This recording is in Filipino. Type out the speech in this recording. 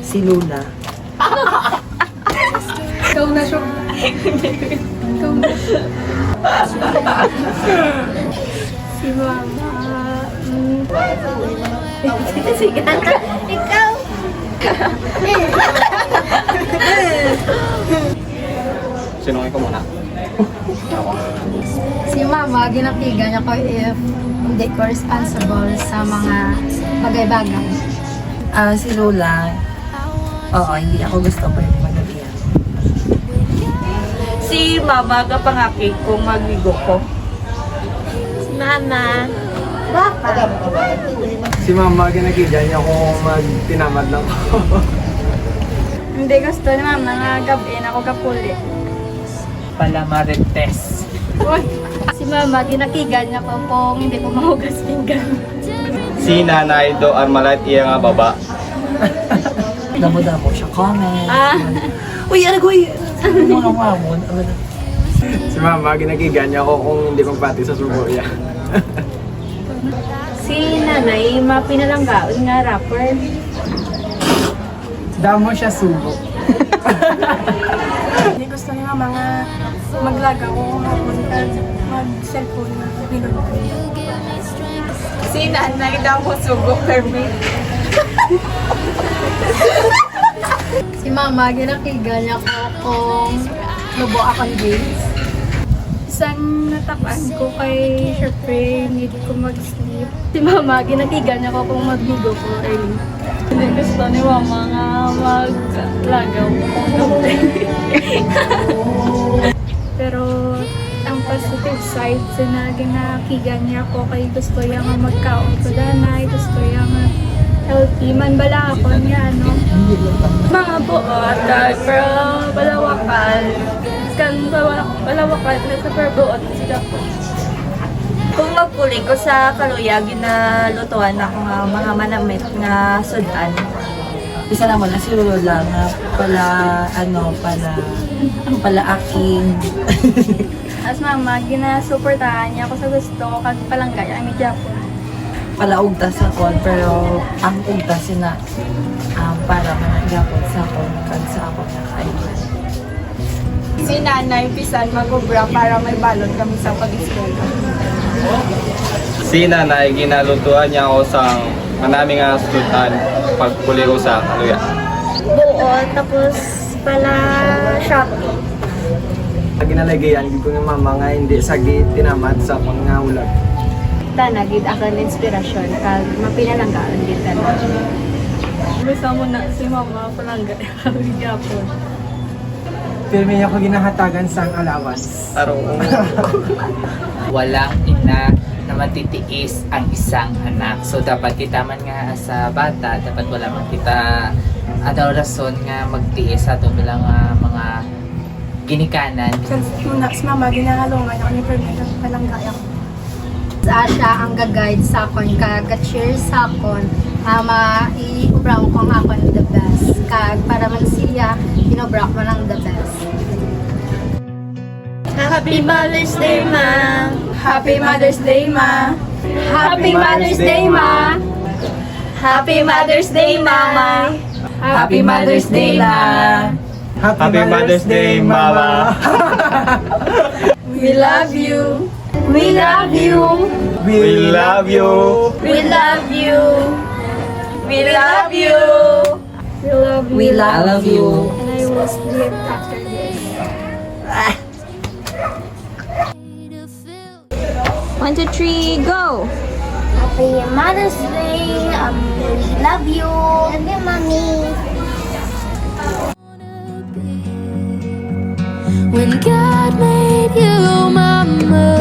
Si Luna. Ikaw na siya. Ikaw na siya. Si Mama. Sige. Ikaw. Sinungin ko muna. Si Mama, ginapigan niya ko if hindi ko responsible sa mga bagay-bagay. Si Lola. Oo, hindi ako gusto pa yung magabihan. Si Mama, kapangaki kung magwigo ko. Si Mama. Bakit? Si Mama, ginagigan niya kung magtinamad lang ko. Hindi gusto ni Mama nga gabi ako kapuli. Pala marites. Si Mama, ginakigan niya ko kung hindi ko mahugas pinggan. Si Nanay do Armalite iya nga baba. Damo-damo siya comment. Ah. Uy, ano ko yun? Ano mo mamon? Si Mama, ginagigan niya ako kung hindi magpati sa subuya. Si Nanay, mapinalanggaon nga rapper. Damo siya subo. Hindi gusto ni Mama nga maglaga ko kung mag-cellphone na bilog. Si Nanay daw ko sugo permit. Si Mama, ginakigan niya ko kung lubo akong grades. Isang natapan ko kay syempre need ko mag-sleep. Si Mama, ginakigan niya ko kung mag-ligo ko early. Hindi gusto ni Mama nga maglagaw kung gabi. Pero ang positive side, ginakigan niya ko kay gusto niya nga magkaon ko danay, gusto niya nga healthy man bala ako niya, ano. Mga buot, pero balawakal. Kan balawakal na sa perbuot sila po. Kung magpuli ko sa kaluya, ginalutuan ako nga mga manamit nga sudan. Isa naman na si Lola nga pala aking. As Mama, ginasuportahan niya ako sa gusto ko kag palanggay ang Japon. Pala ugtas ako, pero ang ugtas na para managapon sa ako, kag sa ako nakailan. Si Nanay, pisan magubra para may balon kami sa pag-eskwela. Si Nanay, ginalutuan niya ako sa manaming nga sudan pagpuli ko sa kaluya. Buot, tapos pala Shopee. Ginalagayan ko ng Mama nga hindi sagi tinamad sa pangangulag. Tanagid ako ng inspirasyon kag mapinalanggaan din ka na. Bisa mo na si Mama palanggay ang Japon. Pero may ako ginahatagan sa allowance. Araw. Walang ina na matitiis ang isang anak. So dapat kita man nga sa bata, dapat wala man kita adaw rason nga magtiis ato bilang mga ginikanan. Muna, si Mama, ginahalungan ako ni Permita palanggay ako. Siya ang gag-guide sa akon, kag-cheer sa akon, i-ubra ko ang akon the best. Kag para man siya, inubra ko lang the best. Happy Mother's Day, Ma! Happy Mother's Day, Ma! Happy Mother's Day, Ma! Happy Mother's Day, Mama! Happy Mother's Day, La! Happy Mother's Day, Mama! We love you! We love you! We love you! We love you! We love you! We love you! We love you! And I will sleep after this. 1, 2, 3, go! Happy Mother's Day! We love you! Love you, Mommy! When God made you, Mama.